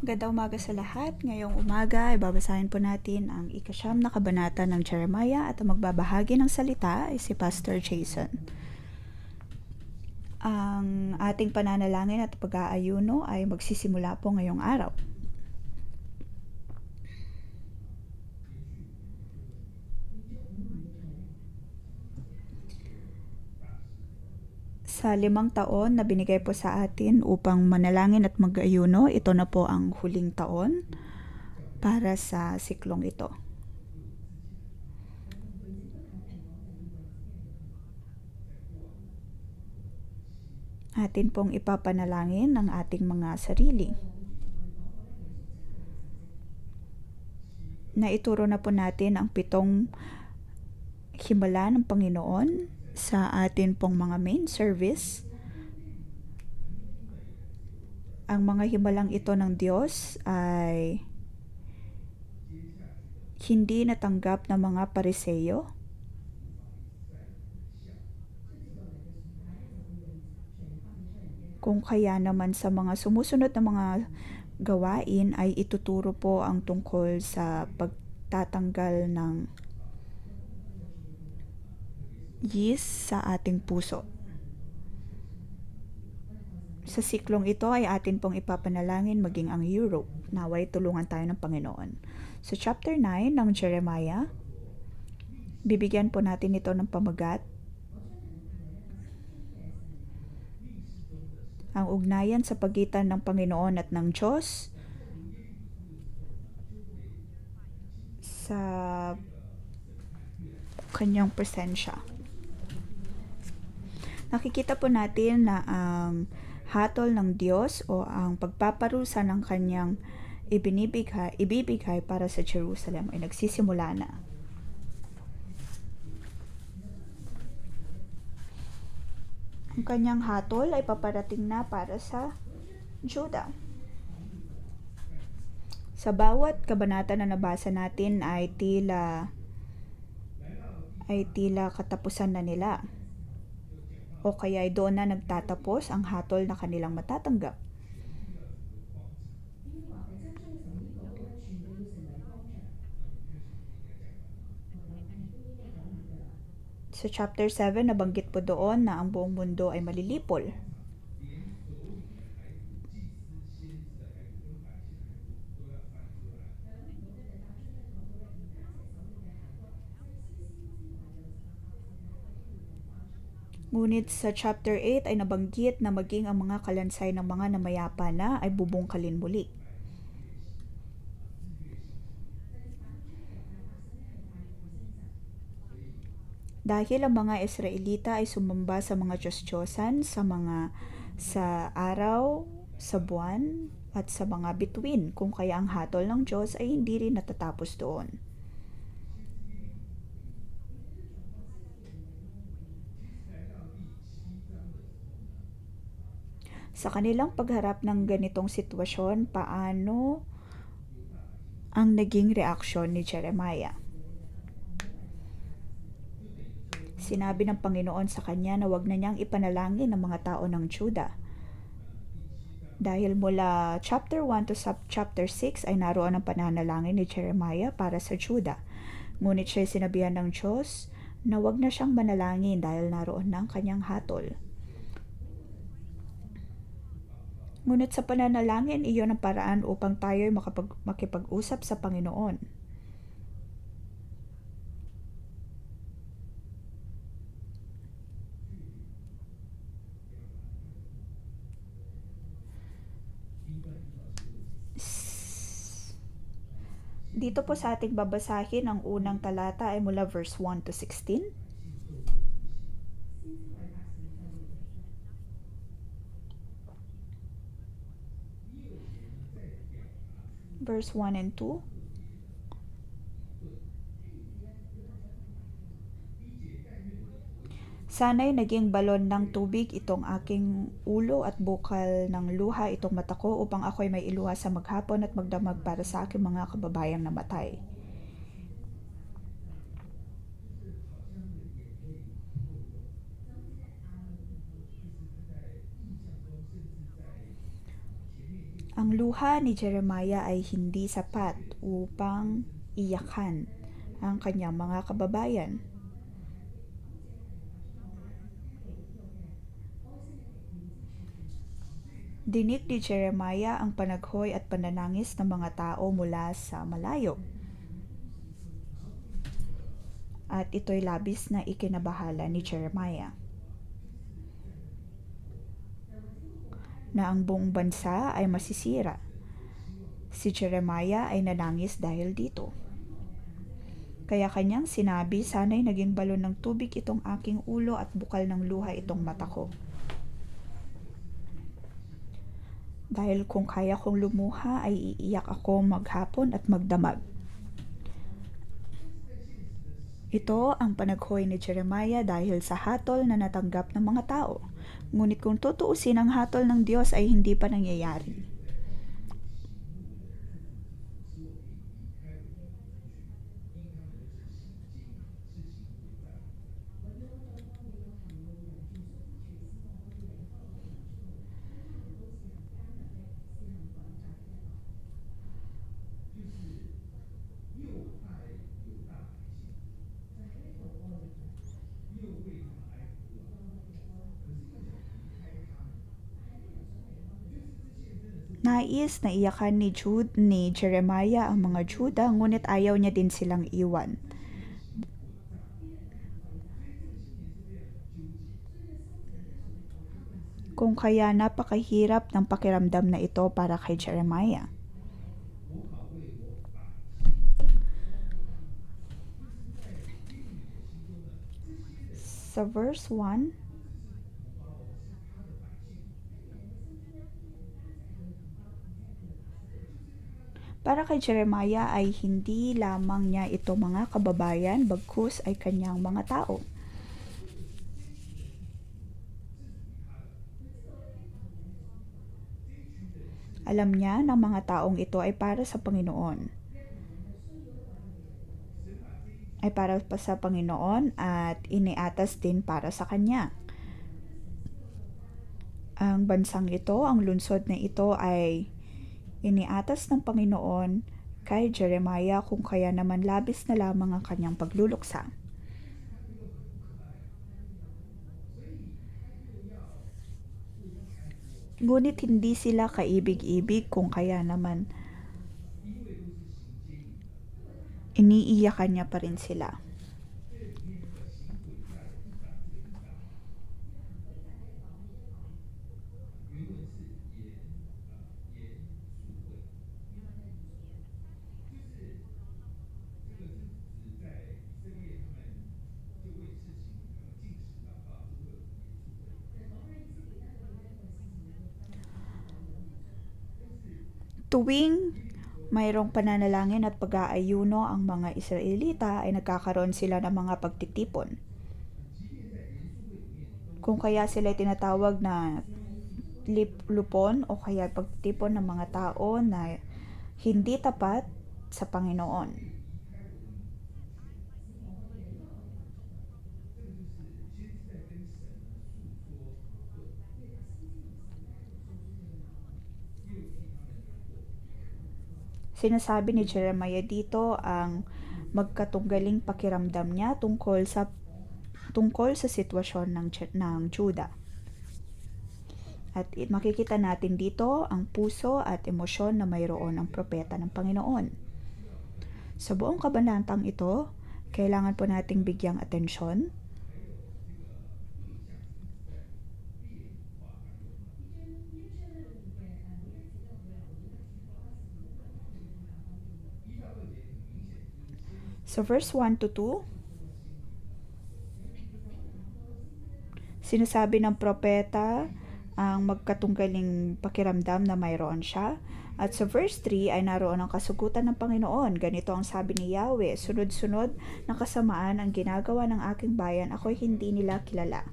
Magandang umaga sa lahat. Ngayong umaga ay babasahin po natin ang ika-9 na kabanata ng Jeremiah at ang magbabahagi ng salita ay si Pastor Jason. Ang ating pananalangin at pag-aayuno ay magsisimula po ngayong araw. Sa 5 taon na binigay po sa atin upang manalangin at mag-ayuno, ito na po ang huling taon para sa siklong ito. Atin pong ipapanalangin ang ating mga sarili. Naituro na po natin ang 7 himala ng Panginoon sa atin pong mga main service. Ang mga himalang ito ng Diyos ay hindi natanggap ng mga Pariseyo. Kung kaya naman sa mga sumusunod na mga gawain ay ituturo po ang tungkol sa pagtatanggal ng yeast sa ating puso. Sa siklong ito ay atin pong ipapanalangin maging ang Europe. Naway tulungan tayo ng Panginoon. Sa chapter 9 ng Jeremiah, bibigyan po natin ito ng pamagat. Ang ugnayan sa pagitan ng Panginoon at ng Diyos sa kanyang presensya. Nakikita po natin na ang hatol ng Diyos o ang pagpaparusa ng kanyang ibibigay para sa Jerusalem ay nagsisimula na. Ang kanyang hatol ay paparating na para sa Juda. Sa bawat kabanata na nabasa natin ay tila katapusan na nila. O kaya ay doon na nagtatapos ang hatol na kanilang matatanggap. Sa chapter 7, nabanggit po doon na ang buong mundo ay malilipol. Ngunit sa chapter 8 ay nabanggit na maging ang mga kalansay ng mga namayapa na ay bubungkalin muli. Dahil ang mga Israelita ay sumamba sa mga Diyos-Diyosan, sa araw, sa buwan, at sa mga bituin, kung kaya ang hatol ng Diyos ay hindi rin natatapos doon. Sa kanilang pagharap ng ganitong sitwasyon, paano ang naging reaksyon ni Jeremiah? Sinabi ng Panginoon sa kanya na wag na niyang ipanalangin ang mga tao ng Juda. Dahil mula chapter 1 to chapter 6 ay naroon ang pananalangin ni Jeremiah para sa Juda. Ngunit siya sinabihan ng Diyos na wag na siyang manalangin dahil naroon na ang kanyang hatol. Ngunit sa pananalangin, iyon ang paraan upang tayo makipag-usap sa Panginoon. Dito po sa ating babasahin, ang unang talata ay mula verse 1 to 16. Verse 1 and 2. Sana'y naging balon ng tubig itong aking ulo at bukal ng luha itong mata ko upang ako'y may iluha sa maghapon at magdamag para sa aking mga kababayang namatay. Ang Ang luha ni Jeremiah ay hindi sapat upang iyakan ang kanyang mga kababayan. Dinig ni Jeremiah ang panaghoy at pananangis ng mga tao mula sa malayo. At ito'y labis na ikinabahala ni Jeremiah. Na ang buong bansa ay masisira. Si Jeremiah ay nanangis dahil dito. Kaya kanyang sinabi, sana'y naging balon ng tubig itong aking ulo at bukal ng luha itong mata ko. Dahil kung kaya kong lumuha ay iiyak ako maghapon at magdamag. Ito ang panaghoy ni Jeremiah dahil sa hatol na natanggap ng mga tao. Ngunit kung tutuusin, ang hatol ng Diyos ay hindi pa nangyayari. Nais na iyakan ni Jeremiah ang mga Juda, ngunit ayaw niya din silang iwan. Kung kaya napakahirap ng pakiramdam na ito para kay Jeremiah. Sa verse 1, para kay Jeremiah ay hindi lamang niya ito mga kababayan, bagkus ay kanyang mga tao. Alam niya na mga taong ito ay para sa Panginoon. Ay para pa sa Panginoon at iniatas din para sa Kanya. Ang bansang ito, ang lungsod na ito ay iniatas ng Panginoon kay Jeremiah, kung kaya naman labis na lamang ang kanyang pagluluksa. Ngunit hindi sila kaibig-ibig, kung kaya naman iniiyakan niya pa rin sila. Tuwing mayroong pananalangin at pag-aayuno ang mga Israelita, ay nagkakaroon sila ng mga pagtitipon. Kung kaya sila tinatawag na lupon o kaya pagtitipon ng mga tao na hindi tapat sa Panginoon. Sinasabi ni Jeremiah dito ang magkatunggaling pakiramdam niya tungkol sa sitwasyon ng Juda. At makikita natin dito ang puso at emosyon na mayroon ng propeta ng Panginoon. Sa buong kabanatang ito, kailangan po nating bigyang atensyon. Sa verse 1 to 2, sinasabi ng propeta ang magkatunggaling pakiramdam na mayroon siya. At sa verse 3 ay naroon ang kasugutan ng Panginoon. Ganito ang sabi ni Yahweh, sunod-sunod na kasamaan ang ginagawa ng aking bayan, ako'y hindi nila kilala.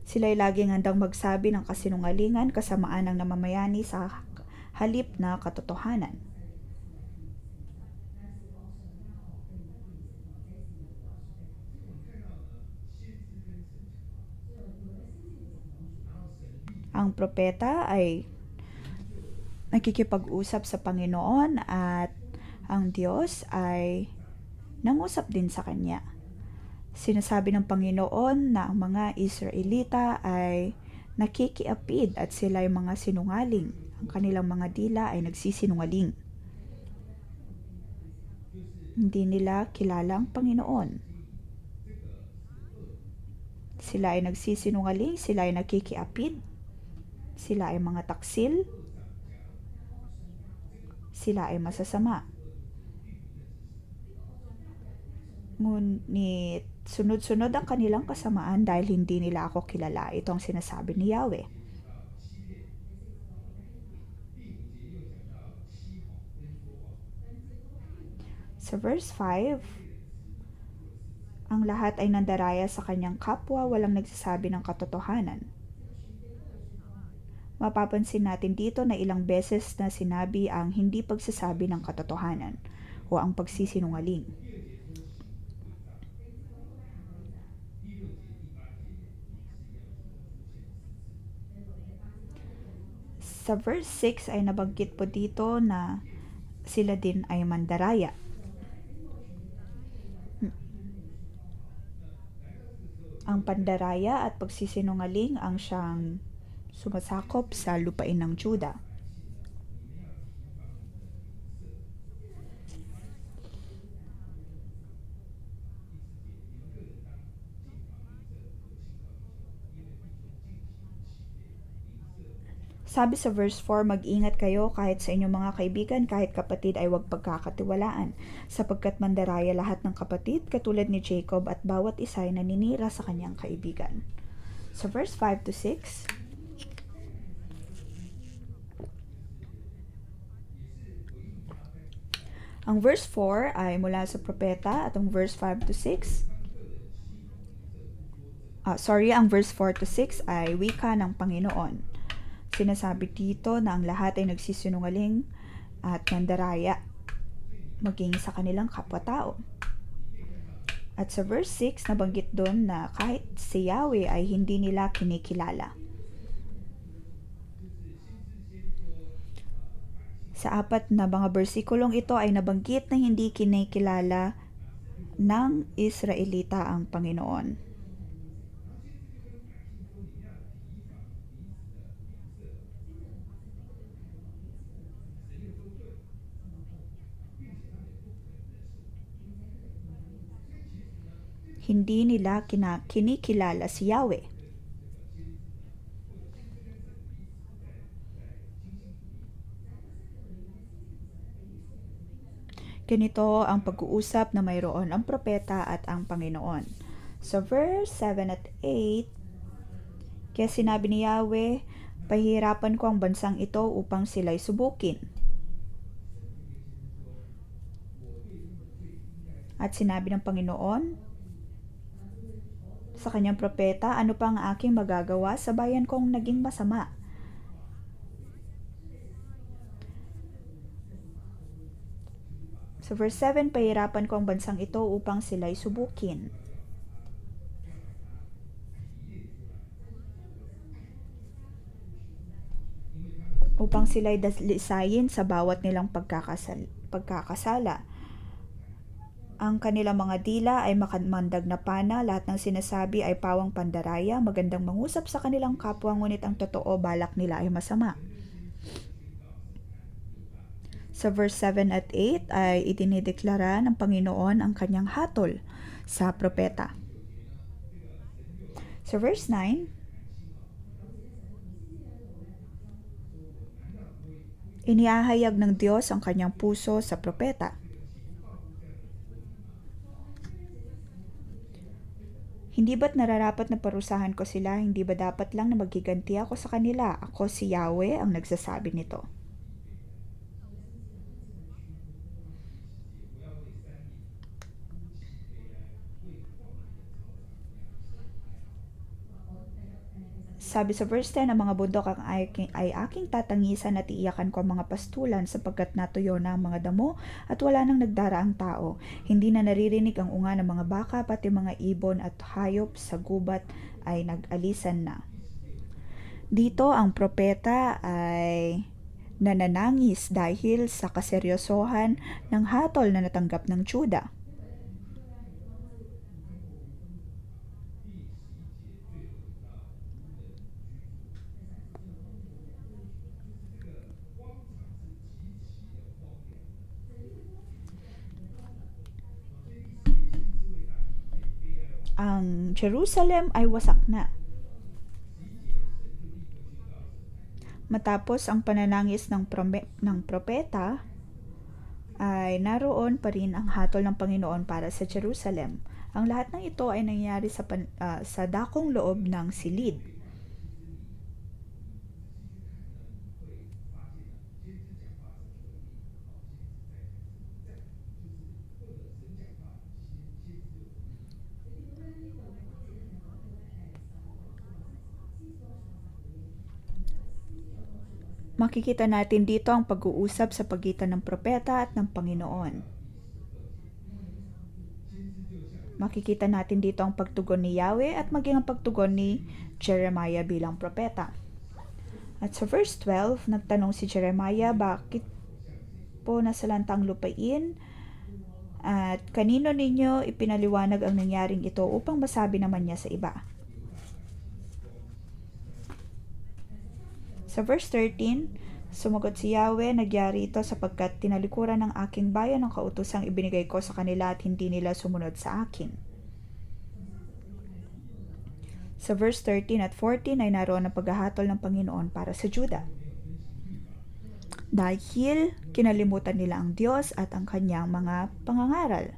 Sila'y laging handang magsabi ng kasinungalingan, kasamaan ng namamayani sa halip na katotohanan. Ang propeta ay nakikipag-usap sa Panginoon at ang Diyos ay nangusap din sa kanya. Sinasabi ng Panginoon na ang mga Israelita ay nakikiapid at sila ay mga sinungaling. Ang kanilang mga dila ay nagsisinungaling. Hindi nila kilala ang Panginoon. Sila ay nagsisinungaling, sila ay nakikiapid, sila ay mga taksil, sila ay masasama. Ngunit sunod-sunod ang kanilang kasamaan dahil hindi nila ako kilala. Ito ang sinasabi ni Yahweh. Sa verse 5, ang lahat ay nandaraya sa kanyang kapwa, walang nagsasabi ng katotohanan. Mapapansin natin dito na ilang beses na sinabi ang hindi pagsasabi ng katotohanan o ang pagsisinungaling. Sa verse 6 ay nabanggit po dito na sila din ay mandaraya. Ang pandaraya at pagsisinungaling ang siyang sumasakop sa lupain ng Juda. Sabi sa verse 4, mag-ingat kayo kahit sa inyong mga kaibigan, kahit kapatid ay huwag pagkakatiwalaan, sapagkat mandaraya lahat ng kapatid, katulad ni Jacob, at bawat isa ay naninira sa kanyang kaibigan. Sa verse 5 to 6, ang verse 4 ay mula sa propeta at ang verse 5 to 6, ang verse 4 to 6 ay wika ng Panginoon. Sinasabi dito na ang lahat ay nagsisinungaling at mandaraya, maging sa kanilang kapwa-tao. At sa verse 6, nabanggit doon na kahit si Yahweh ay hindi nila kinikilala. Sa 4 na mga bersikulong ito ay nabanggit na hindi kinikilala ng Israelita ang Panginoon. Hindi nila kinikilala si Yahweh. Ganito ang pag-uusap na mayroon ang propeta at ang Panginoon. Sa verse 7 at 8, kaya sinabi ni Yahweh, pahihirapan ko ang bansang ito upang sila'y subukin. At sinabi ng Panginoon sa kanyang propeta, ano pa ang aking magagawa sa bayan kong naging masama? Sa verse 7, pahirapan ko ang bansang ito upang sila'y subukin. Upang sila'y dalisayin sa bawat nilang pagkakasala. Ang kanilang mga dila ay makamandag na pana, lahat ng sinasabi ay pawang pandaraya, magandang mangusap sa kanilang kapwa, ngunit ang totoo balak nila ay masama. Sa verse 7 at 8 ay itinideklara ng Panginoon ang kanyang hatol sa propeta. Sa verse 9, iniahayag ng Diyos ang kanyang puso sa propeta. Hindi ba't nararapat na parusahan ko sila? Hindi ba dapat lang na maghiganti ako sa kanila? Ako si Yahweh ang nagsasabi nito. Sabi sa verse 10, ang mga bundok ay aking tatangisan at iiyakan ko ang mga pastulan sapagkat natuyo na ang mga damo at wala nang nagdaraang tao. Hindi na naririnig ang unga ng mga baka, pati mga ibon at hayop sa gubat ay nag-alisan na. Dito ang propeta ay nananangis dahil sa kaseryosohan ng hatol na natanggap ng Juda. Ang Jerusalem ay wasak na. Matapos ang pananangis ng propeta, ay naroon pa rin ang hatol ng Panginoon para sa Jerusalem. Ang lahat ng ito ay nangyari sa dakong loob ng silid. Makikita natin dito ang pag-uusap sa pagitan ng propeta at ng Panginoon. Makikita natin dito ang pagtugon ni Yahweh at maging ang pagtugon ni Jeremiah bilang propeta. At sa verse 12, nagtanong si Jeremiah, bakit po nasalanta ang lupain? At kanino ninyo ipinaliwanag ang nangyaring ito upang masabi naman niya sa iba? Sa verse 13, sumagot si Yahweh, nagyari ito sapagkat tinalikuran ng aking bayan ang kautosang ibinigay ko sa kanila at hindi nila sumunod sa akin. Sa verse 13 at 14 ay naroon ang paghahatol ng Panginoon para sa Juda. Dahil kinalimutan nila ang Diyos at ang kanyang mga pangangaral.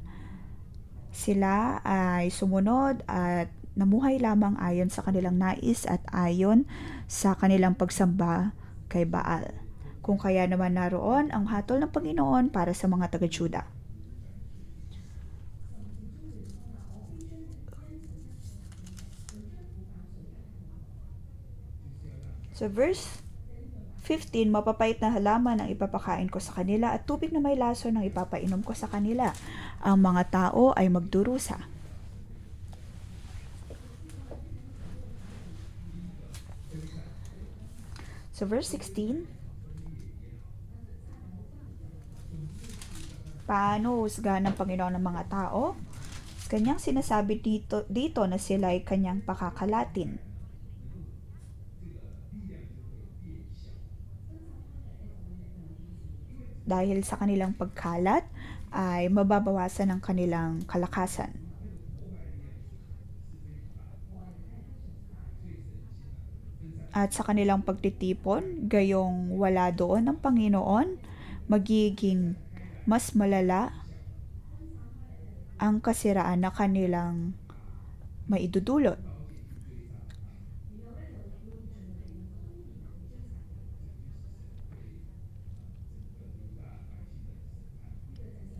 Sila ay sumunod at namuhay lamang ayon sa kanilang nais at ayon sa kanilang pagsamba kay Baal. Kung kaya naman naroon ang hatol ng Panginoon para sa mga taga-Juda. So verse 15, mapapait na halaman ang ipapakain ko sa kanila at tubig na may laso ng ipapainom ko sa kanila. Ang mga tao ay magdurusa. So verse 16, paano husgahan ng Panginoon ng mga tao? Kanyang sinasabi dito na sila ay kanyang pakakalatin. Dahil sa kanilang pagkalat ay mababawasan ang kanilang kalakasan. At sa kanilang pagtitipon, gayong wala doon ang Panginoon, magiging mas malala ang kasiraan na kanilang maidudulot.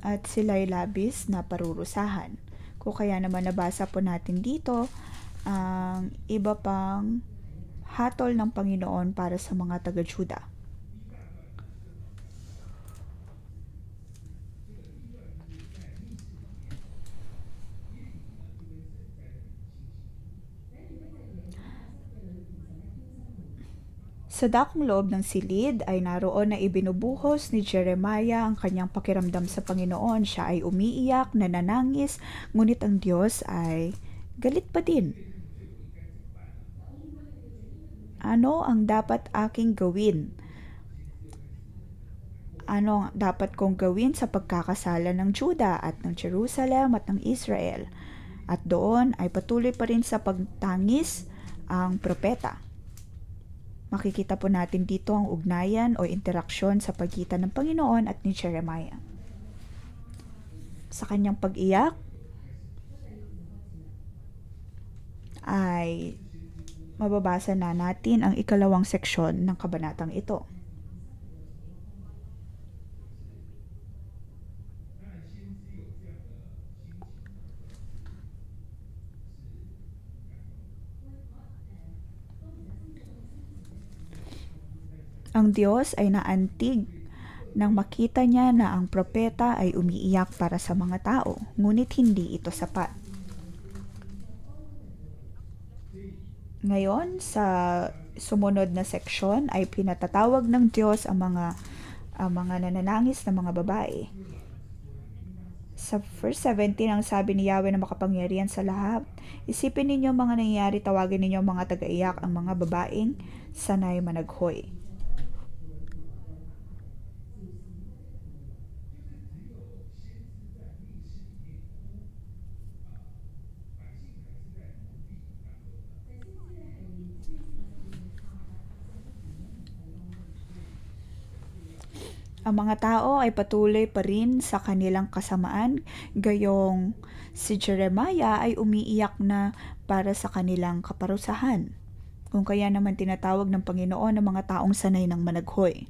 At sila'y labis na parurusahan. Kung kaya naman nabasa po natin dito ang iba pang hatol ng Panginoon para sa mga taga-Juda. Sa dakong loob ng silid ay naroon na ibinubuhos ni Jeremiah ang kanyang pakiramdam sa Panginoon. Siya ay umiiyak, nananangis, ngunit ang Diyos ay galit pa din. Ano ang dapat aking gawin? Ano ang dapat kong gawin sa pagkakasala ng Juda at ng Jerusalem at ng Israel? At doon ay patuloy pa rin sa pagtangis ang propeta. Makikita po natin dito ang ugnayan o interaksyon sa pagitan ng Panginoon at ni Jeremiah. Sa kanyang pag-iyak ay mababasa na natin ang 2 seksyon ng kabanatang ito. Ang Diyos ay naantig nang makita niya na ang propeta ay umiiyak para sa mga tao, ngunit hindi ito sapat. Ngayon, sa sumunod na seksyon ay pinatatawag ng Diyos ang mga nananangis na mga babae. Sa verse 17, ang sabi ni Yahweh na makapangyarihan sa lahat, isipin ninyo mga nangyayari, tawagin ninyo mga tagaiyak, ang mga babaeng sanay managhoy. Ang mga tao ay patuloy pa rin sa kanilang kasamaan, gayong si Jeremiah ay umiiyak na para sa kanilang kaparusahan. Kung kaya naman tinatawag ng Panginoon ang mga taong sanay ng managhoy.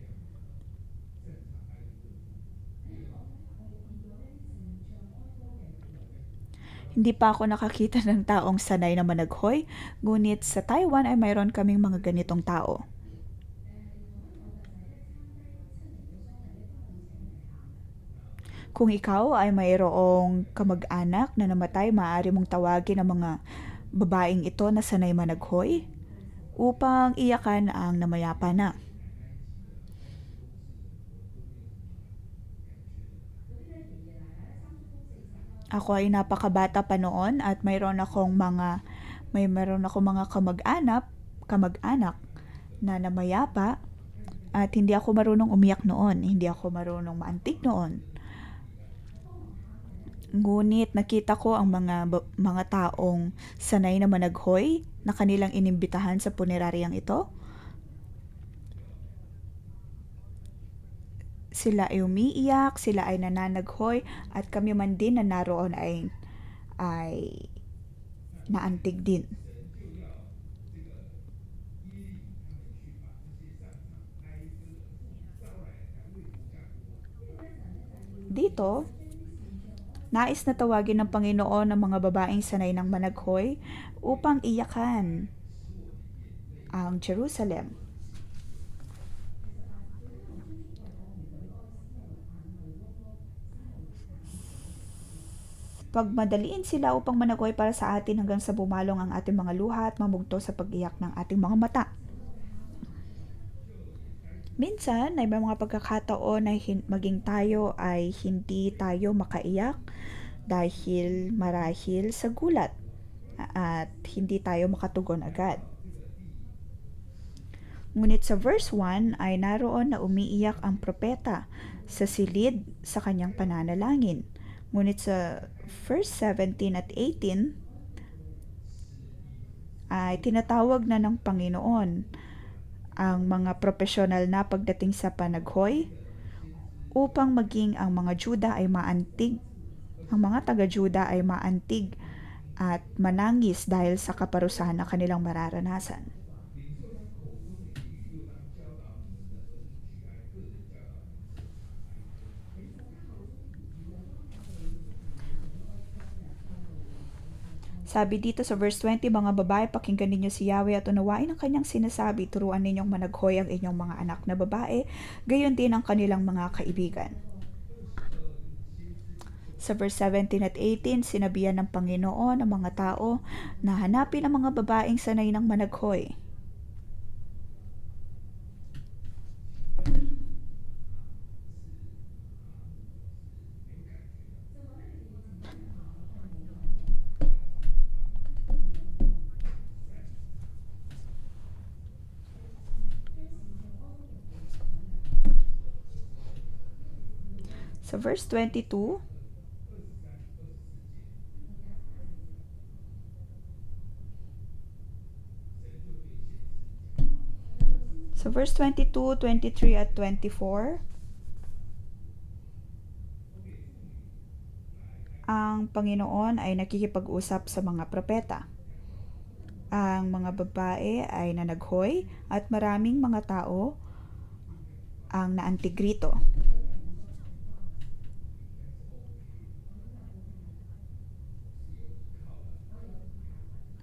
Hindi pa ako nakakita ng taong sanay na managhoy, ngunit sa Taiwan ay mayroon kaming mga ganitong tao. Kung ikaw ay mayroong kamag-anak na namatay, maaari mong tawagin ang mga babaeng ito na sanay managhoy upang iyakan ang namayapa na. Ako ay napakabata pa noon at mayroon akong mga kamag-anak na namayapa at hindi ako marunong umiyak noon, hindi ako marunong maantig noon. Ngunit nakita ko ang mga taong sanay na managhoy na kanilang inimbitahan sa puneraryang ito. Sila ay umiiyak, sila ay nananaghoy, at kami man din na naroon ay naantig din. Dito, nais na tawagin ng Panginoon ang mga babaeng sanay ng managhoy upang iyakan ang Jerusalem. Pagmadaliin sila upang managhoy para sa atin hanggang sa bumalong ang ating mga luha at mamugto sa pag-iyak ng ating mga mata. Minsan ay may mga pagkakataon na maging tayo ay hindi tayo makaiyak dahil marahil sa gulat at hindi tayo makatugon agad. Ngunit sa verse 1 ay naroon na umiiyak ang propeta sa silid sa kanyang pananalangin. Ngunit sa verse 17 at 18 ay tinatawag na ng Panginoon ang mga profesional na pagdating sa panaghoy upang maging ang mga Juda ay maantig, ang mga taga-Juda ay maantig at manangis dahil sa kaparusahan na kanilang mararanasan. Sabi dito sa verse 20, mga babae, pakinggan ninyo si Yahweh at unawain ang kanyang sinasabi. Turuan ninyong managhoy ang inyong mga anak na babae, gayon din ang kanilang mga kaibigan. Sa verse 17 at 18, sinabihan ng Panginoon ang mga tao na hanapin ang mga babaeng sanay ng managhoy. Sa verse 22, sa verse 22, 23 at 24, ang Panginoon ay nakikipag-usap sa mga propeta. Ang mga babae ay nanaghoy at maraming mga tao ang naantig rito.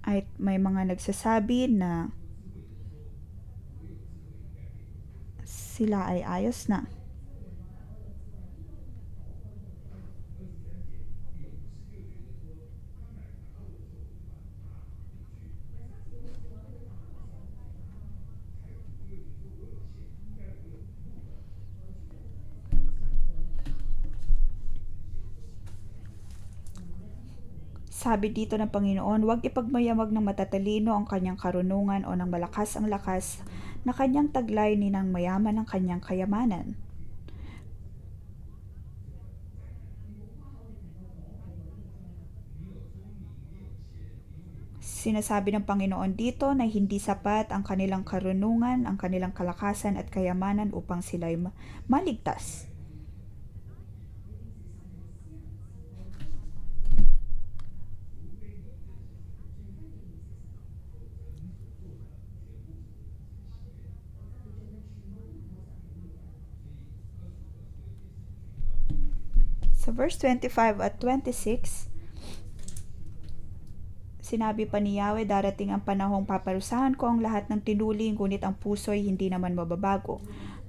At may mga nagsasabi na sila ay ayos na. Sabi dito ng Panginoon, huwag ipagmayamag ng matatalino ang kanyang karunungan o ng malakas ang lakas na kanyang taglay ni ng mayaman ang kanyang kayamanan. Sinasabi ng Panginoon dito na hindi sapat ang kanilang karunungan, ang kanilang kalakasan at kayamanan upang sila'y maligtas. Sa verse 25 at 26, sinabi pa ni Yahweh, darating ang panahong paparusahan ko ang lahat ng tinuli, ngunit ang puso'y hindi naman mababago.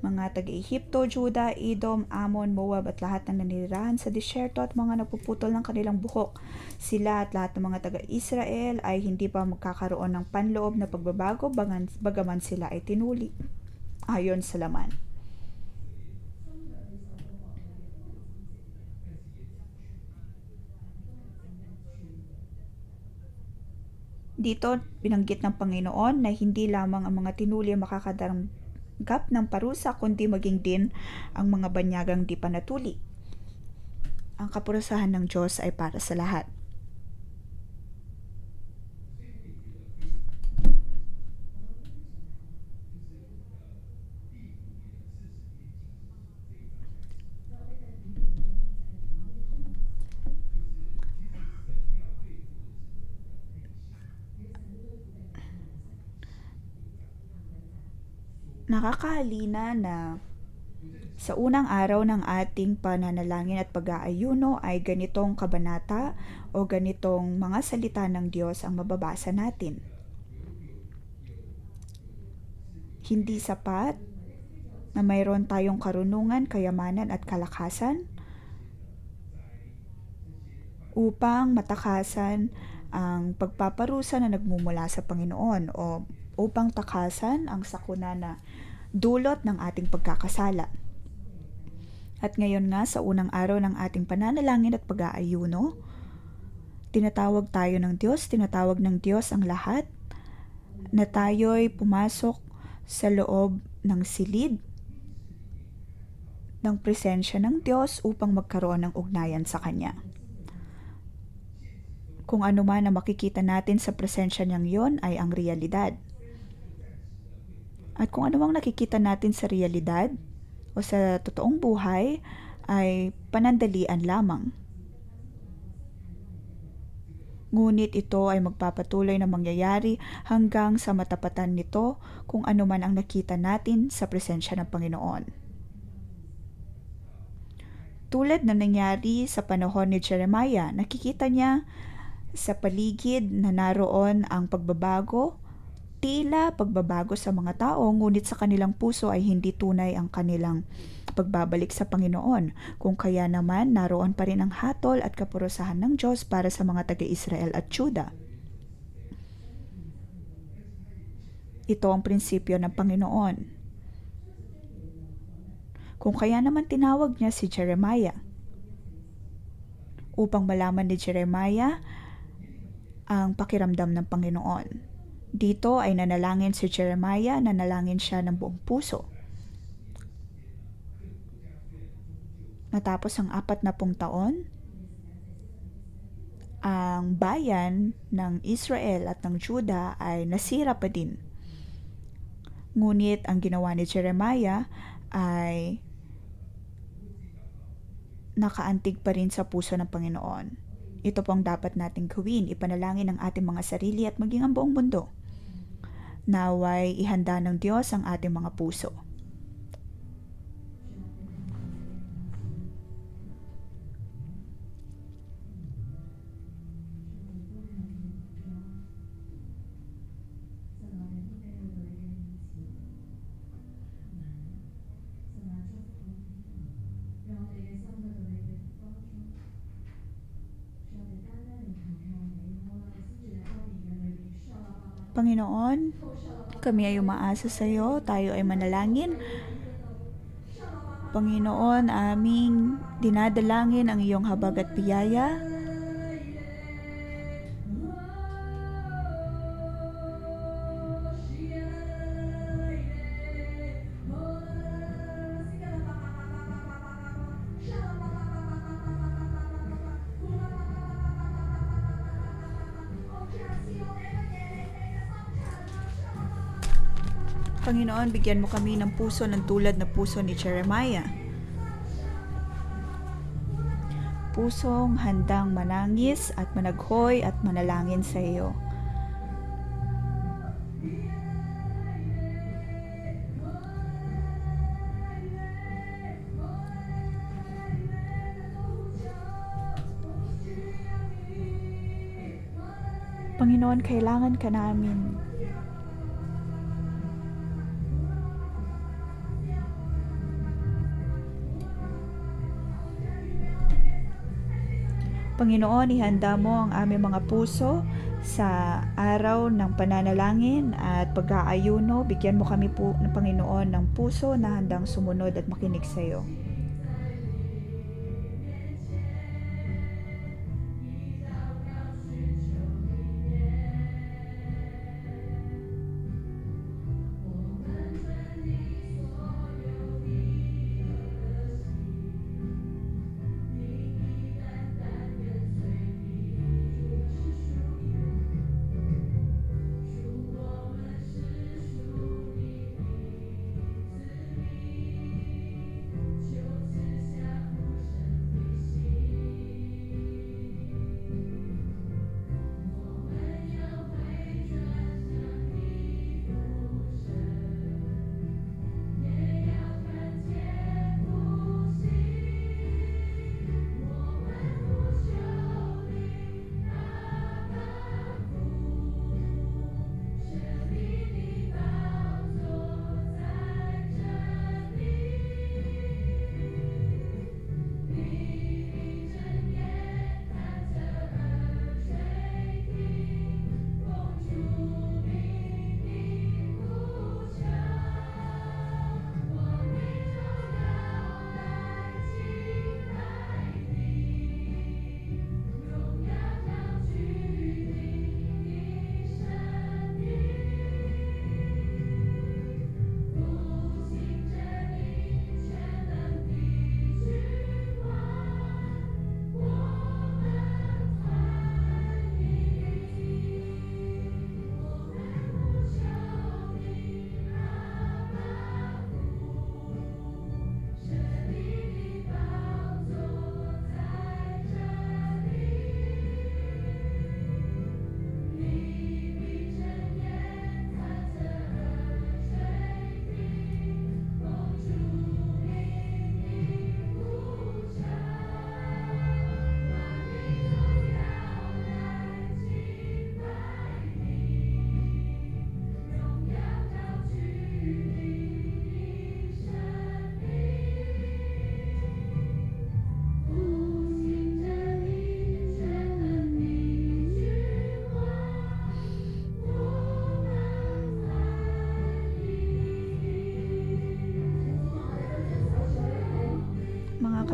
Mga taga-Ehipto, Juda, Edom, Ammon, Moab at lahat ng nanirahan sa disyerto at mga nagpuputol ng kanilang buhok. Sila at lahat ng mga taga-Israel ay hindi pa magkakaroon ng panloob na pagbabago bagaman sila ay tinuli ayon sa laman. Dito, binanggit ng Panginoon na hindi lamang ang mga tinuli ang makakatanggap ng parusa, kundi maging din ang mga banyagang di pa natuli. Ang kaparusahan ng Diyos ay para sa lahat. Nakakahalina na sa unang araw ng ating pananalangin at pag-aayuno ay ganitong kabanata o ganitong mga salita ng Diyos ang mababasa natin. Hindi sapat na mayroon tayong karunungan, kayamanan at kalakasan upang matakasan ang pagpaparusa na nagmumula sa Panginoon o upang takasan ang sakuna na dulot ng ating pagkakasala. At ngayon nga sa unang araw ng ating pananalangin at pag-aayuno, tinatawag ng Diyos ang lahat na tayo'y pumasok sa loob ng silid ng presensya ng Diyos upang magkaroon ng ugnayan sa Kanya. Kung ano man na makikita natin sa presensya niyang yon ay ang realidad. At kung ano mang nakikita natin sa realidad o sa totoong buhay ay panandalian lamang. Ngunit ito ay magpapatuloy na mangyayari hanggang sa matapatan nito kung ano man ang nakita natin sa presensya ng Panginoon. Tulad na nangyari sa panahon ni Jeremiah, nakikita niya sa paligid na naroon ang pagbabago, tila pagbabago sa mga tao, ngunit sa kanilang puso ay hindi tunay ang kanilang pagbabalik sa Panginoon. Kung kaya naman, naroon pa rin ang hatol at kaparusahan ng Diyos para sa mga taga-Israel at Juda. Ito ang prinsipyo ng Panginoon. Kung kaya naman tinawag niya si Jeremiah upang malaman ni Jeremiah ang pakiramdam ng Panginoon. Dito ay nanalangin si Jeremiah, nanalangin siya ng buong puso. Natapos ang 40 taon, ang bayan ng Israel at ng Juda ay nasira pa din. Ngunit ang ginawa ni Jeremiah ay nakaantig pa rin sa puso ng Panginoon. Ito pong dapat nating gawin, ipanalangin ang ating mga sarili at maging ang buong mundo. Naway ihanda ng Diyos ang ating mga puso. Panginoon, kami ay umaasa sa iyo, tayo ay manalangin. Panginoon, aming dinadalangin ang iyong habag at biyaya Panginoon, bigyan mo kami ng puso ng tulad na puso ni Jeremiah. Pusong handang manangis at managhoy at manalangin sa iyo. Panginoon, kailangan ka namin. Panginoon, ihanda mo ang aming mga puso sa araw ng pananalangin at pag-aayuno. Bigyan mo kami po ng Panginoon ng puso na handang sumunod at makinig sa iyo.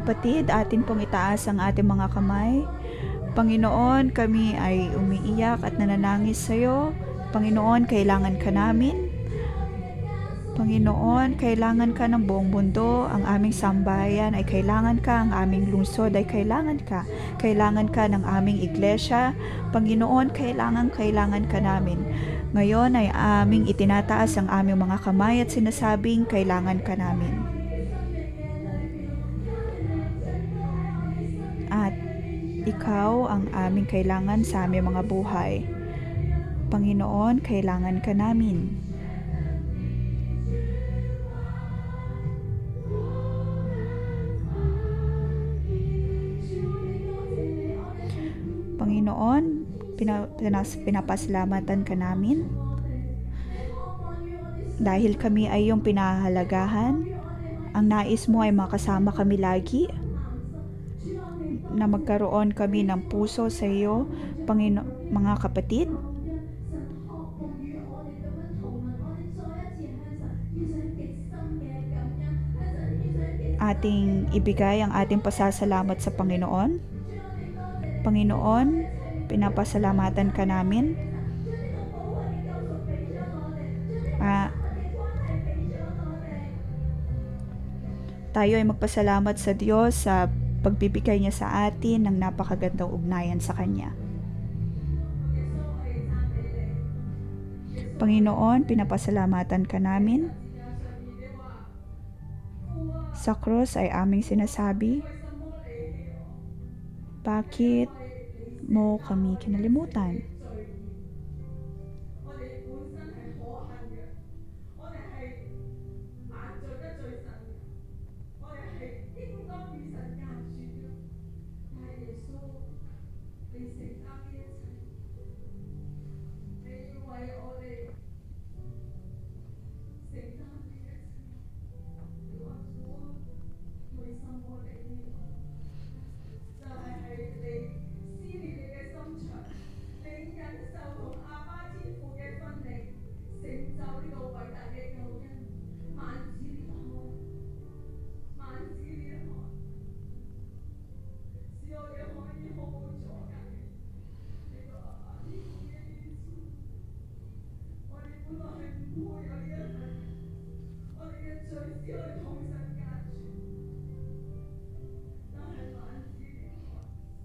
Kapatid, atin pong itaas ang ating mga kamay. Panginoon, kami ay umiiyak at nananangis sa iyo. Panginoon, kailangan ka namin. Panginoon, kailangan ka ng buong mundo. Ang aming sambahayan ay kailangan ka. Ang aming lungsod ay kailangan ka. Kailangan ka ng aming iglesia. Panginoon, kailangan ka namin. Ngayon ay aming itinataas ang aming mga kamay at sinasabing kailangan ka namin. At ikaw ang aming kailangan sa aming mga buhay. Panginoon, kailangan ka namin. Panginoon, pinapasalamatan ka namin dahil kami ay iyong pinahahalagahan. Ang nais mo ay makasama kami lagi, na magkaroon kami ng puso sa iyo, mga kapatid. Ating ibigay ang ating pasasalamat sa Panginoon. Panginoon, pinapasalamatan ka namin. Tayo ay magpasalamat sa Diyos sa pagbibigay niya sa atin ng napakagandang ugnayan sa Kanya. Panginoon, pinapasalamatan ka namin. Sa krus ay aming sinasabi, bakit mo kami kinalimutan?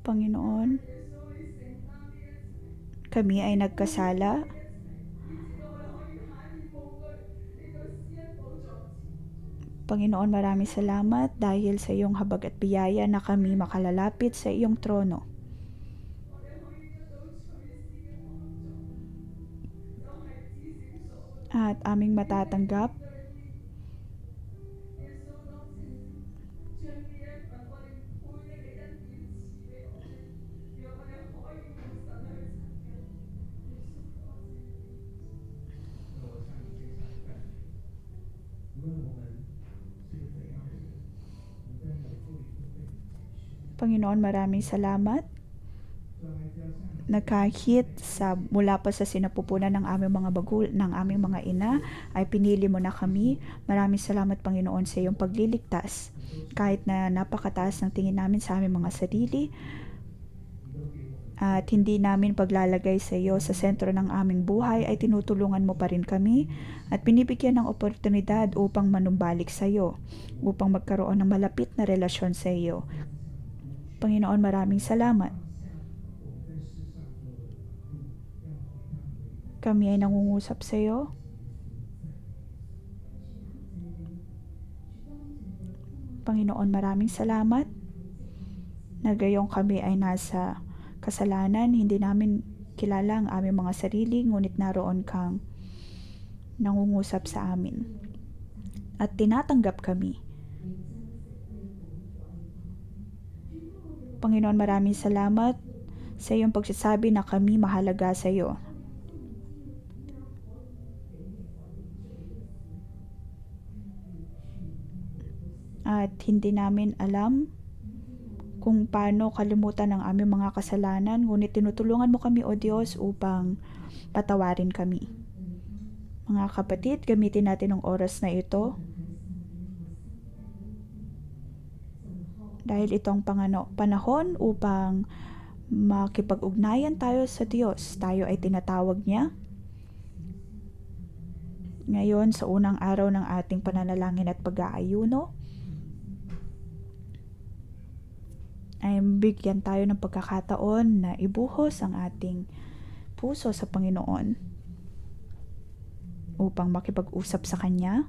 Panginoon, kami ay nagkasala. Panginoon, maraming salamat dahil sa iyong habag at biyaya na kami makalalapit sa iyong trono. At aming matatanggap Panginoon, maraming salamat na kahit mula pa sa sinapupunan ng aming mga ng aming mga ina ay pinili mo na kami. Maraming salamat, Panginoon, sa iyong pagliligtas. Kahit na napakataas ng tingin namin sa aming mga sarili at hindi namin paglalagay sa iyo sa sentro ng aming buhay, ay tinutulungan mo pa rin kami at binibigyan ng oportunidad upang manumbalik sa iyo, upang magkaroon ng malapit na relasyon sa iyo. Panginoon, maraming salamat. Kami ay nangungusap sa iyo. Panginoon, maraming salamat na gayong kami ay nasa kasalanan, hindi namin kilala ang aming mga sarili, ngunit naroon kang nangungusap sa amin at tinatanggap kami. Panginoon, maraming salamat sa iyong pagsasabi na kami mahalaga sa iyo. At hindi namin alam kung paano kalimutan ang aming mga kasalanan, ngunit tinutulungan mo kami, O Diyos, upang patawarin kami. Mga kapatid, gamitin natin ang oras na ito dahil itong panahon upang makipag-ugnayan tayo sa Diyos. Tayo ay tinatawag niya. Ngayon, sa unang araw ng ating pananalangin at pag-aayuno, ay bigyan tayo ng pagkakataon na ibuhos ang ating puso sa Panginoon upang makipag-usap sa Kanya.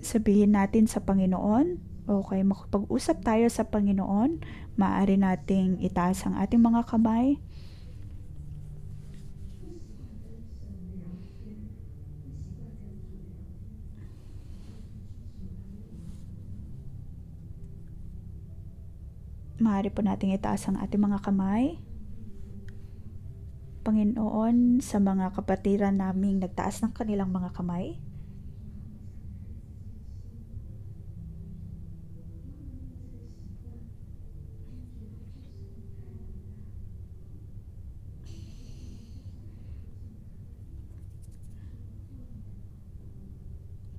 Sabihin natin sa Panginoon, okay, makapag-usap tayo sa Panginoon, maaari nating itaas ang ating mga kamay. Maaari po nating itaas ang ating mga kamay. Panginoon, sa mga kapatiran naming nagtaas ng kanilang mga kamay,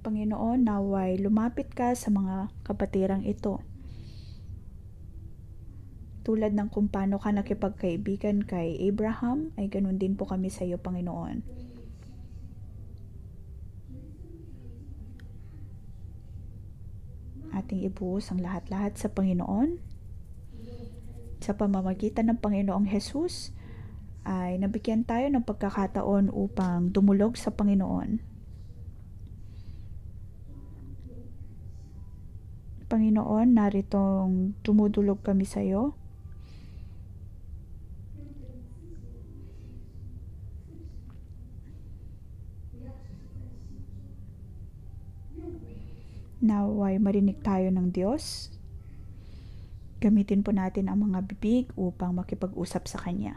Panginoon, naway lumapit ka sa mga kapatirang ito. Katulad ng kung paano ka nakipagkaibigan kay Abraham, ay ganun din po kami sa iyo, Panginoon. Ating ibuhos ang lahat-lahat sa Panginoon. Sa pamamagitan ng Panginoong Hesus, ay nabigyan tayo ng pagkakataon upang dumulog sa Panginoon. Panginoon, naritong dumudulog kami sa iyo. Naway marinig tayo ng Diyos. Gamitin po natin ang mga bibig upang makipag-usap sa Kanya.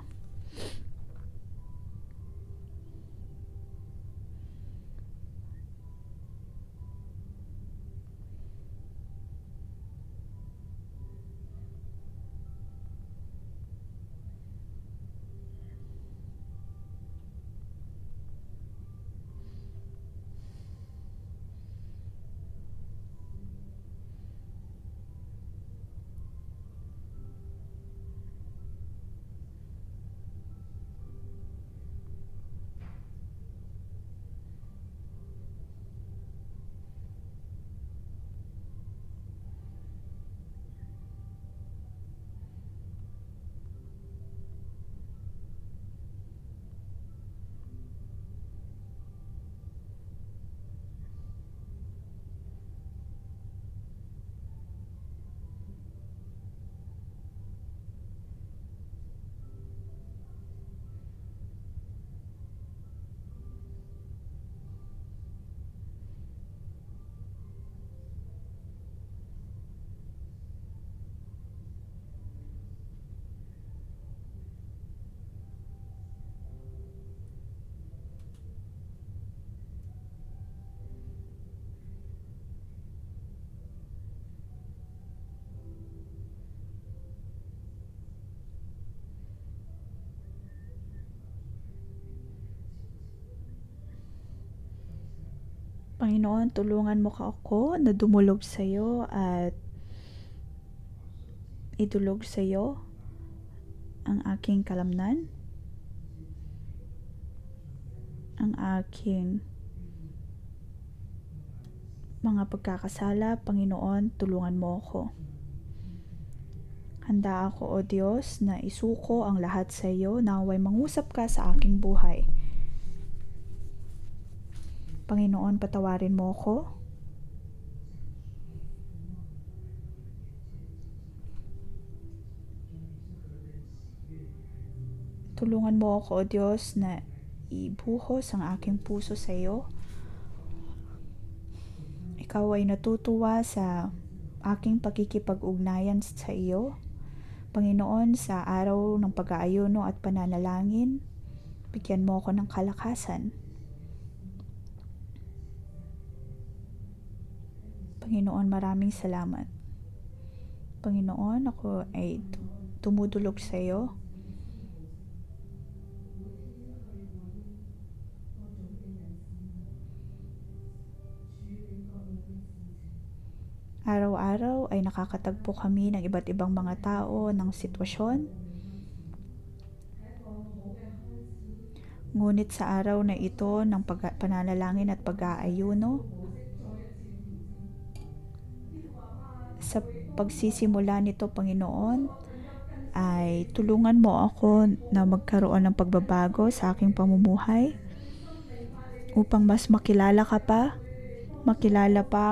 Panginoon, tulungan mo ako na dumulog sa iyo at idulog sa iyo ang aking kalamnan, ang aking mga pagkakasala. Panginoon, tulungan mo ako. Handa ako, O Diyos, na isuko ang lahat sa iyo, naway mangusap ka sa aking buhay. Panginoon, patawarin mo ako. Tulungan mo ako, O Diyos, na ibuhos ang aking puso sa iyo. Ikaw ay natutuwa sa aking pakikipag-ugnayan sa iyo. Panginoon, sa araw ng pag-aayuno at pananalangin, bigyan mo ako ng kalakasan. Panginoon, maraming salamat. Panginoon, ako ay tumudulog sa iyo. Araw-araw ay nakakatagpo kami ng iba't ibang mga tao, ng sitwasyon. Ngunit sa araw na ito ng pananalangin at pag-aayuno, sa pagsisimula nito, Panginoon, ay tulungan mo ako na magkaroon ng pagbabago sa aking pamumuhay upang mas makilala ka pa,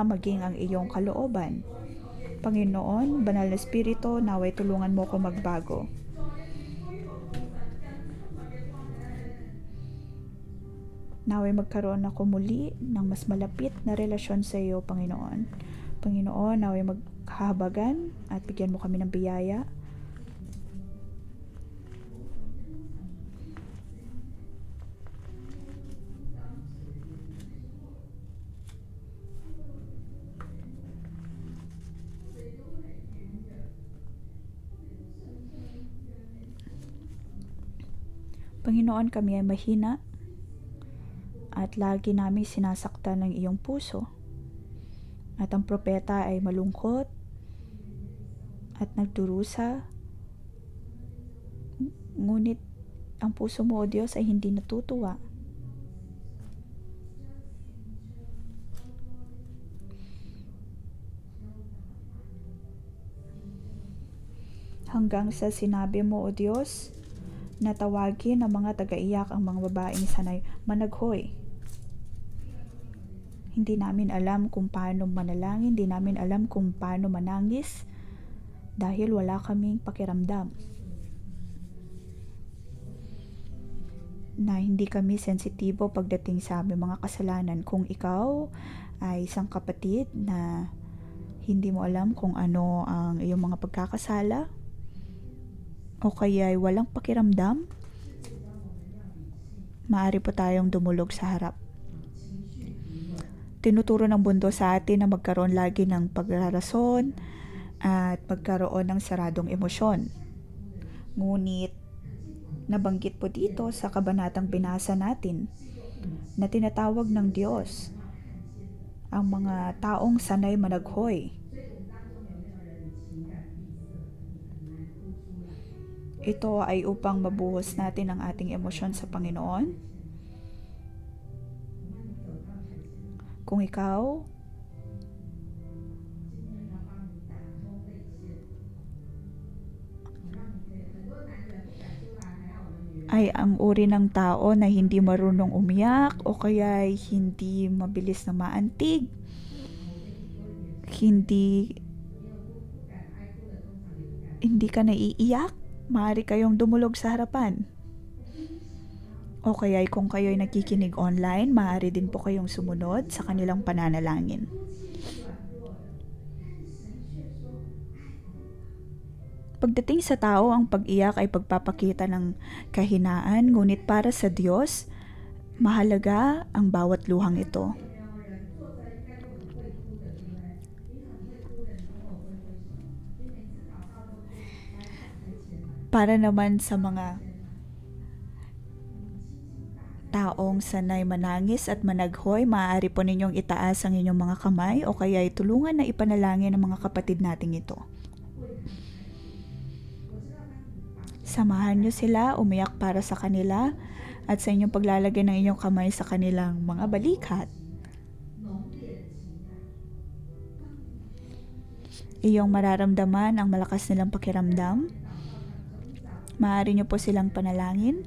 maging ang iyong kalooban. Panginoon, Banal na Espiritu, naway tulungan mo ako magbago. Naway magkaroon ako muli ng mas malapit na relasyon sa iyo, Panginoon. Panginoon, naway maghahabagan at bigyan mo kami ng biyaya. Panginoon, kami ay mahina at lagi namin sinasaktan ng iyong puso. At ang propeta ay malungkot at nagdurusa Ngunit ang puso mo, O Diyos, ay hindi natutuwa. Hanggang sa sinabi mo, O Diyos, na tawagin ng mga tagaiyak ang mga babaeng sanay managhoy. Hindi namin alam kung paano manalangin, hindi namin alam kung paano manangis dahil wala kaming pakiramdam. Na hindi kami sensitibo pagdating sa aming mga kasalanan. Kung ikaw ay isang kapatid na hindi mo alam kung ano ang iyong mga pagkakasala, o kaya ay walang pakiramdam, maaari po tayong dumulog sa harap. Tinuturo ng mundo sa atin na magkaroon lagi ng pagrarason at magkaroon ng saradong emosyon. Ngunit, nabanggit po dito sa kabanatang binasa natin na tinatawag ng Diyos ang mga taong sanay managhoy. Ito ay upang mabuhos natin ang ating emosyon sa Panginoon. Kung ikaw ay ang uri ng tao na hindi marunong umiyak o kaya ay hindi mabilis na maantig, hindi ka naiiyak, maaari kayong dumulog sa harapan. O kaya kung kayo'y nakikinig online, maaari din po kayong sumunod sa kanilang pananalangin. Pagdating sa tao, ang pag-iyak ay pagpapakita ng kahinaan, ngunit para sa Diyos, mahalaga ang bawat luhang ito. Para naman sa mga taong sanay manangis at managhoy, maaari po ninyong itaas ang inyong mga kamay o kaya itulungan na ipanalangin ng mga kapatid nating ito. Samahan nyo sila, umiyak para sa kanila at sa inyong paglalagay ng inyong kamay sa kanilang mga balikat. Iyong mararamdaman ang malakas nilang pakiramdam. Maaari nyo po silang panalangin.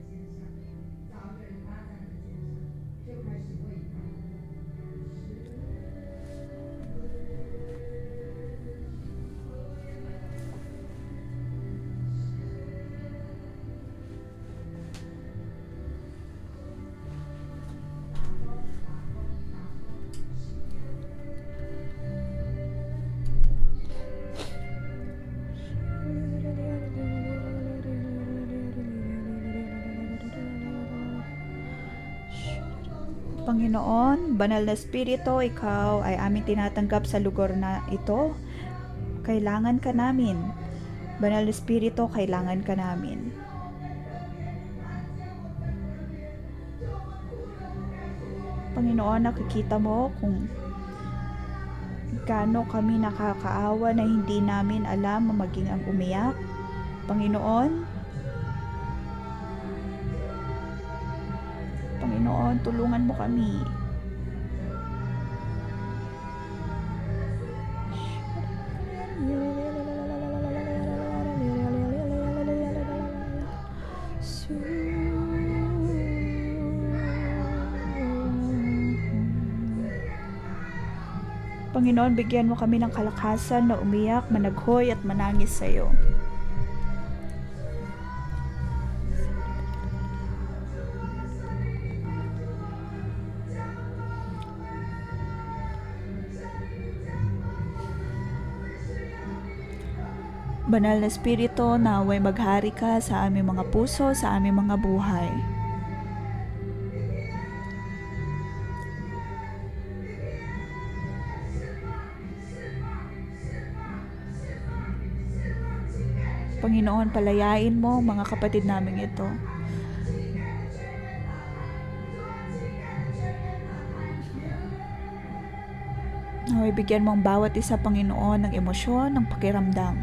Panginoon, banal na Espiritu, ikaw ay aming tinatanggap sa lugar na ito. Kailangan ka namin. Banal na Espiritu, kailangan ka namin. Panginoon, nakikita mo kung gaano kami nakakaawa na hindi namin alam maging ang umiyak. Panginoon, tulungan mo kami. Panginoon, bigyan mo kami ng kalakasan na umiyak, managhoy at manangis sa iyo. Banal na Espiritu, naway maghari ka sa aming mga puso, sa aming mga buhay. Panginoon, palayain mo mga kapatid naming ito. Naway bigyan mo ang bawat isa, Panginoon, ng emosyon, ng pakiramdam.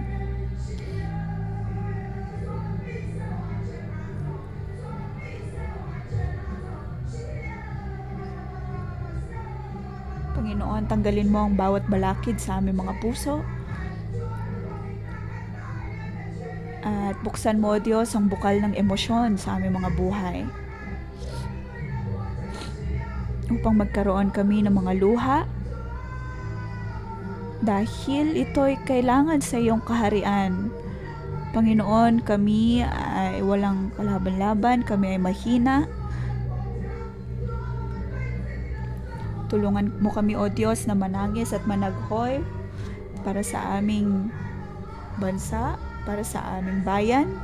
Panginoon, tanggalin mo ang bawat balakid sa aming mga puso. At buksan mo, O Diyos, ang bukal ng emosyon sa aming mga buhay. Upang magkaroon kami ng mga luha. Dahil ito'y kailangan sa iyong kaharian. Panginoon, kami ay walang kalaban-laban, kami ay mahina. Tulungan mo kami, O Diyos, na manangis at managhoy para sa aming bansa, para sa aming bayan.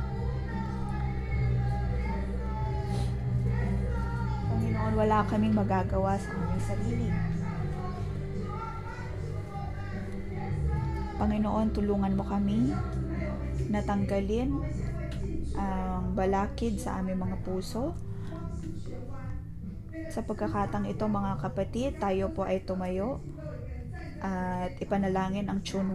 Panginoon, wala kaming magagawa sa aming sarili. Panginoon, tulungan mo kami na tanggalin ang balakid sa aming mga puso. Sa pagkakataong ito, mga kapatid, tayo po ay tumayo at ipanalangin ang June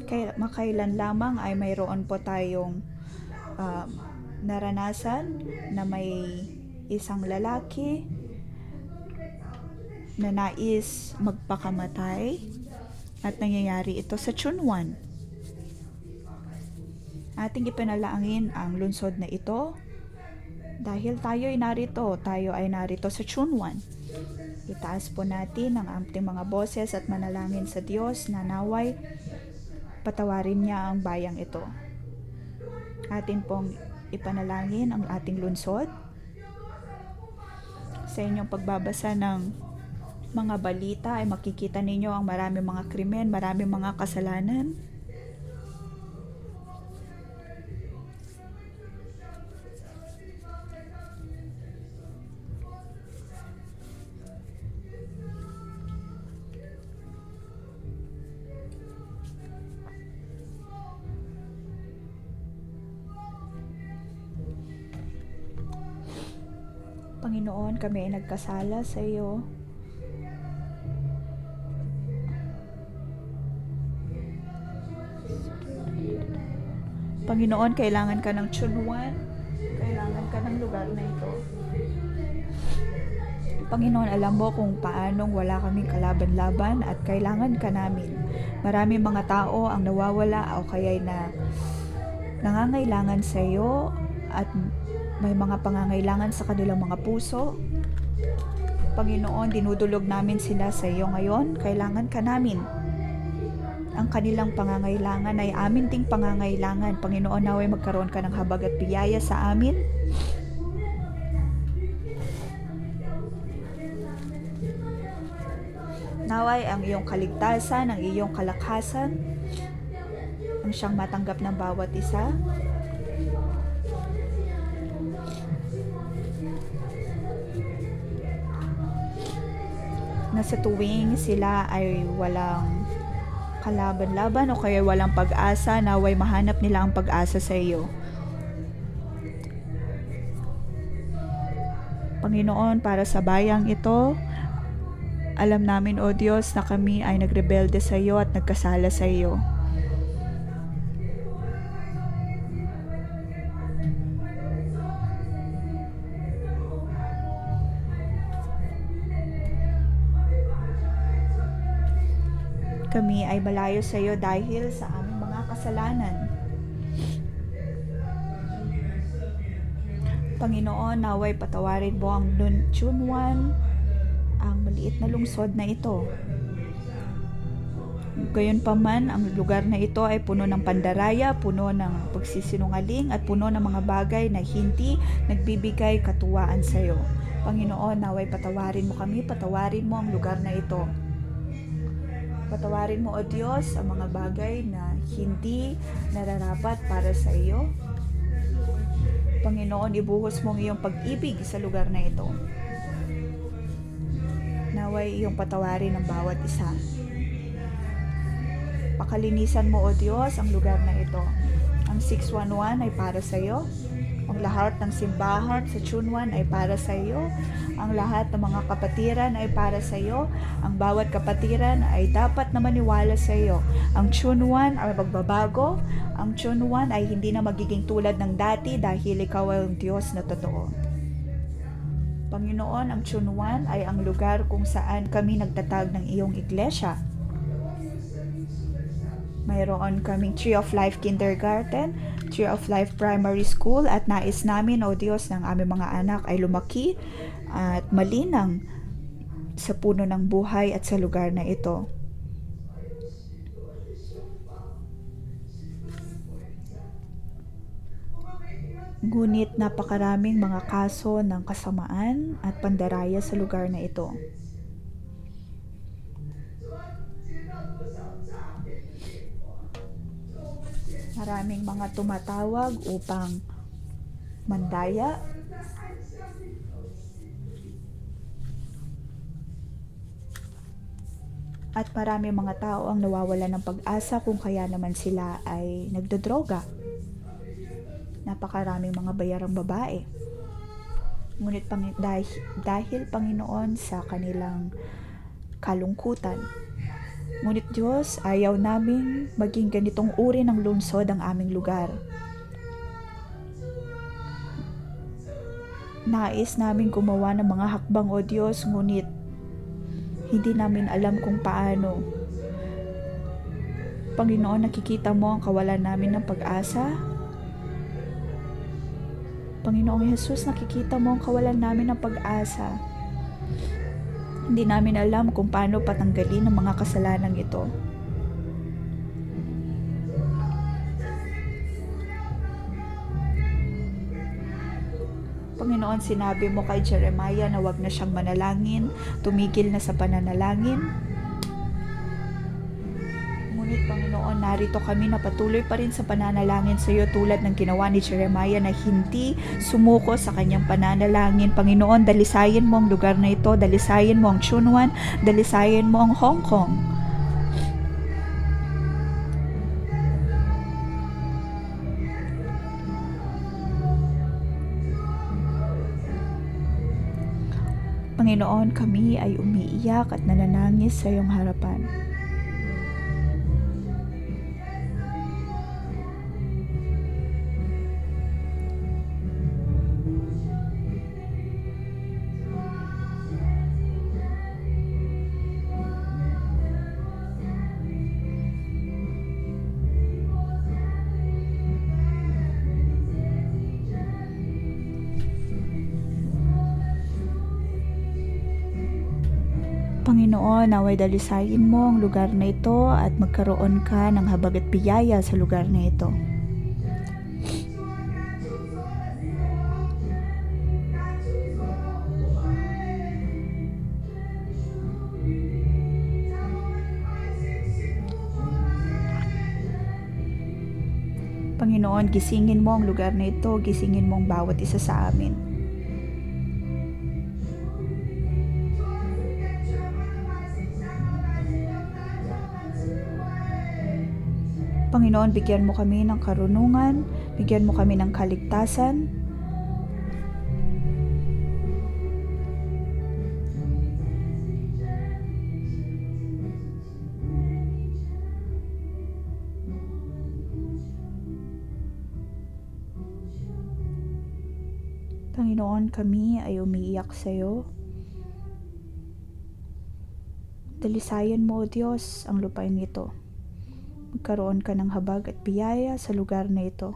1. Makailan lamang ay mayroon po tayong naranasan na may isang lalaki na nais magpakamatay at nangyayari ito sa June 1. Ating ipanalangin ang lungsod na ito dahil tayo ay narito sa June 1. Itaas po natin ang ating mga boses at manalangin sa Diyos na naway patawarin niya ang bayang ito. Atin pong ipanalangin ang ating lungsod. Sa inyong pagbabasa ng mga balita ay makikita ninyo ang maraming mga krimen, maraming mga kasalanan. Panginoon, kami ay nagkasala sa iyo. Panginoon, kailangan ka ng June 1. Kailangan ka ng lugar na ito. Panginoon, alam mo kung paanong wala kaming kalaban-laban at kailangan ka namin. Maraming mga tao ang nawawala o kaya'y nangangailangan sa iyo at may mga pangangailangan sa kanilang mga puso. Panginoon, dinudulog namin sila sa iyo ngayon. Kailangan ka namin. Ang kanilang pangangailangan ay amin ding pangangailangan. Panginoon, naway magkaroon ka ng habag at biyaya sa amin. Naway ang iyong kaligtasan, ang iyong kalakasan, ang siyang matanggap ng bawat isa. Na sa tuwing sila ay walang kalaban-laban o kaya walang pag-asa, naway mahanap nila ang pag-asa sa iyo. Panginoon, para sa bayang ito, alam namin, O Diyos, na kami ay nagrebelde sa iyo at nagkasala sa iyo. Kami ay malayo sa iyo dahil sa aming mga kasalanan. Panginoon, naway patawarin mo ang June 1, ang maliit na lungsod na ito. Gayunpaman, ang lugar na ito ay puno ng pandaraya, puno ng pagsisinungaling at puno ng mga bagay na hindi nagbibigay katuwaan sa iyo. Panginoon, naway patawarin mo kami, patawarin mo ang lugar na ito. Patawarin mo, O Diyos, ang mga bagay na hindi nararapat para sa iyo. Panginoon, ibuhos mo ang iyong pag-ibig sa lugar na ito. Naway iyong patawarin ang bawat isa. Pakalinisan mo, O Diyos, ang lugar na ito. Ang 611 ay para sa iyo. Ang lahat ng simbahan sa June 1 ay para sa iyo. Ang lahat ng mga kapatiran ay para sa iyo. Ang bawat kapatiran ay dapat na maniwala sa iyo. Ang June 1 ay magbabago. Ang June 1 ay hindi na magiging tulad ng dati dahil ikaw ay ang Diyos na totoo. Panginoon, ang Chunwan ay ang lugar kung saan kami nagtatag ng iyong iglesia. Mayroon kaming Tree of Life Kindergarten, Tree of Life Primary School, at nais namin, O Diyos, ng aming mga anak ay lumaki at malinang sa puno ng buhay at sa lugar na ito. Ngunit napakaraming mga kaso ng kasamaan at pandaraya sa lugar na ito. Maraming mga tumatawag upang mandaya. At marami mga tao ang nawawala ng pag-asa kung kaya naman sila ay nagdodroga. Napakaraming mga bayarang babae. Ngunit dahil Panginoon sa kanilang kalungkutan. Ngunit Diyos, ayaw naming maging ganitong uri ng lungsod ang aming lugar. Nais namin gumawa ng mga hakbang, O Diyos, ngunit hindi namin alam kung paano. Panginoon, nakikita mo ang kawalan namin ng pag-asa. Panginoong Jesus, nakikita mo ang kawalan namin ng pag-asa. Hindi namin alam kung paano patanggalin ang mga kasalanan ito. Panginoon, sinabi mo kay Jeremiah na wag na siyang manalangin, tumigil na sa pananalangin. Ngunit Panginoon, narito kami na patuloy pa rin sa pananalangin sa iyo tulad ng ginawa ni Jeremiah na hindi sumuko sa kanyang pananalangin. Panginoon, dalisayin mo ang lugar na ito, dalisayin mo ang Chunwan, dalisayin mo ang Hong Kong. Panginoon, kami ay umiiyak at nananangis sa iyong harapan. Panginoon, naway dalisayin mo ang lugar na ito at magkaroon ka ng habag at biyaya sa lugar na ito. Panginoon, gisingin mo ang lugar na ito, gisingin mo ang bawat isa sa amin. Panginoon, bigyan mo kami ng karunungan, bigyan mo kami ng kaligtasan. Panginoon, kami ay umiiyak sa iyo. Dalisayan mo, O Diyos, ang lupain ito. Magkaroon ka ng habag at biyaya sa lugar na ito.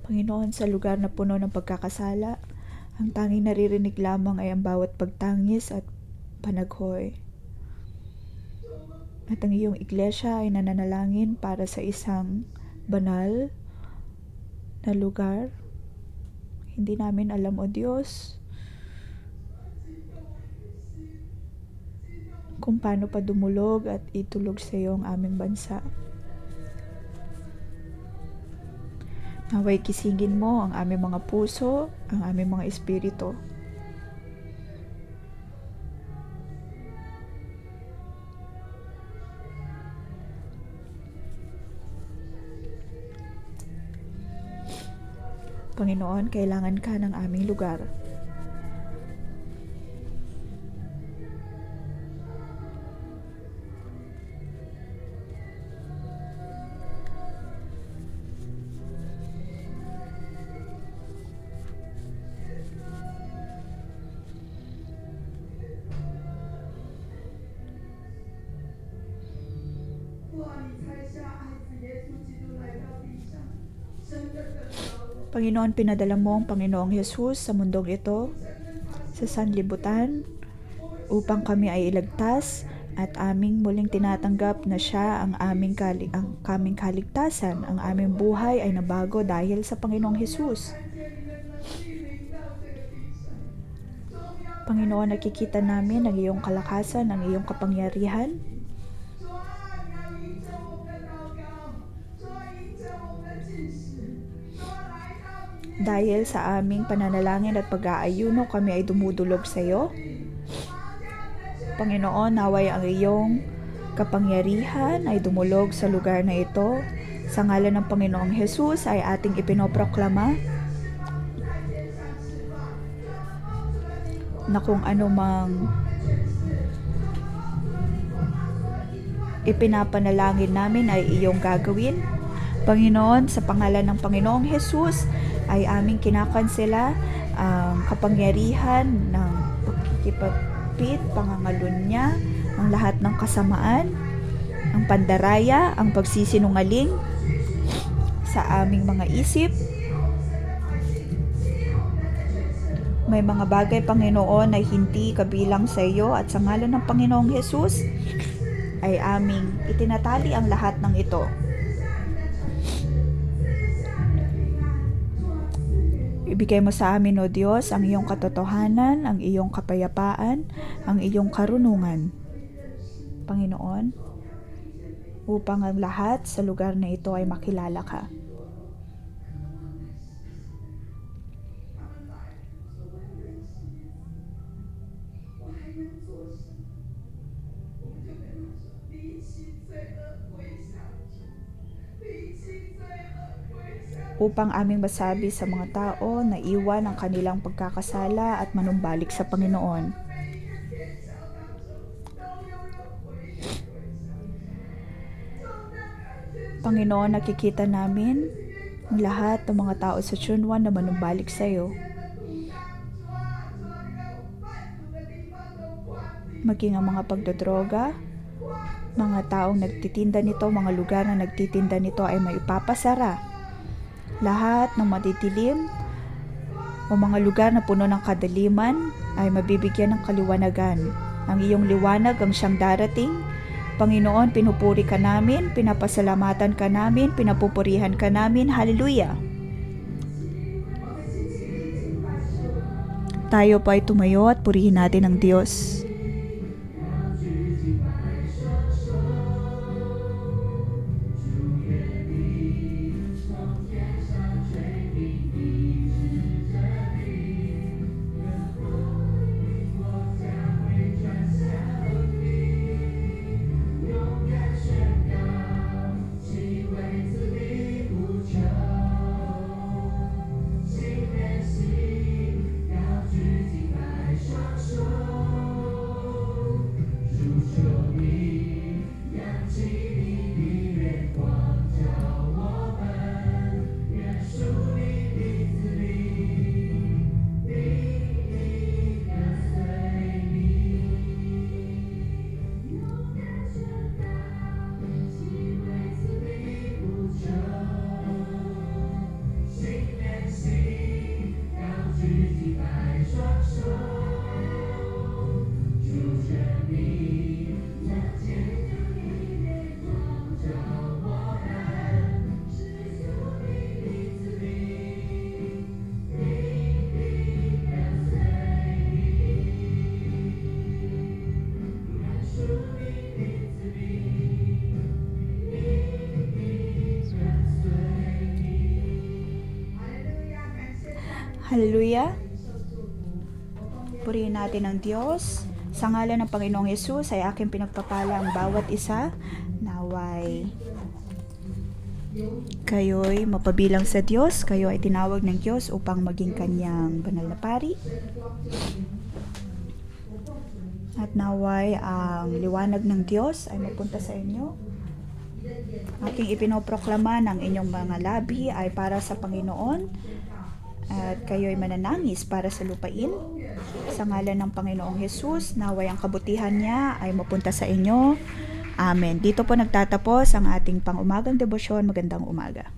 Panginoon, sa lugar na puno ng pagkakasala, ang tanging naririnig lamang ay ang bawat pagtangis at panaghoy. At ang iyong iglesia ay nananalangin para sa isang banal na lugar. Hindi namin alam, O Diyos, kung paano pa dumulog at itulog sa iyo ang aming bansa. Naway kisingin mo ang aming mga puso, ang aming mga espiritu. Panginoon, kailangan ka ng aming lugar. Panginoon, pinadala mo ang Panginoong Jesus sa mundong ito, sa sanlibutan, upang kami ay iligtas at aming muling tinatanggap na siya ang aming kaligtasan. Ang aming buhay ay nabago dahil sa Panginoong Jesus. Panginoon, nakikita namin ang iyong kalakasan, ang iyong kapangyarihan. Dahil sa aming pananalangin at pag-aayuno, kami ay dumudulog sa iyo. Panginoon, naway ang iyong kapangyarihan ay dumulog sa lugar na ito. Sa ngalan ng Panginoong Jesus ay ating ipinoproklama na kung anumang ipinapanalangin namin ay iyong gagawin. Panginoon, sa pangalan ng Panginoong Jesus ay aming kinakansela ang kapangyarihan ng pagkikipagpit, pangangalunya, ang lahat ng kasamaan, ang pandaraya, ang pagsisinungaling sa aming mga isip. May mga bagay, Panginoon, na hindi kabilang sa iyo at sa ngalan ng Panginoong Jesus ay aming itinatali ang lahat ng ito. Ibigay mo sa amin, O Diyos, ang iyong katotohanan, ang iyong kapayapaan, ang iyong karunungan, Panginoon, upang ang lahat sa lugar na ito ay makilala ka. Upang aming masabi sa mga tao na iwan ang kanilang pagkakasala at manumbalik sa Panginoon. Panginoon, nakikita namin ang lahat ng mga tao sa Chunwan na manumbalik sa iyo. Maging ang mga pagdodroga, mga taong nagtitinda nito, mga lugar na nagtitinda nito ay maipapasara. Lahat ng madidilim o mga lugar na puno ng kadaliman ay mabibigyan ng kaliwanagan. Ang iyong liwanag ang siyang darating. Panginoon, pinupuri ka namin, pinapasalamatan ka namin, pinapupurihan ka namin. Hallelujah! Tayo pa ay tumayo at purihin natin ang Diyos. Hallelujah! Purihin natin ang Diyos. Sa ngalan ng Panginoong Hesus ay aking pinagpapala ang bawat isa. Naway kayo'y mapabilang sa Diyos. Kayo ay tinawag ng Diyos upang maging kanyang banal na pari. At naway ang liwanag ng Diyos ay mapunta sa inyo. Aking ipinoproklama ng inyong mga labi ay para sa Panginoon. At kayo'y mananangis para sa lupain. Sa ngalan ng Panginoong Hesus, naway ang kabutihan niya ay mapunta sa inyo. Amen. Dito po nagtatapos ang ating pang-umagang debosyon. Magandang umaga.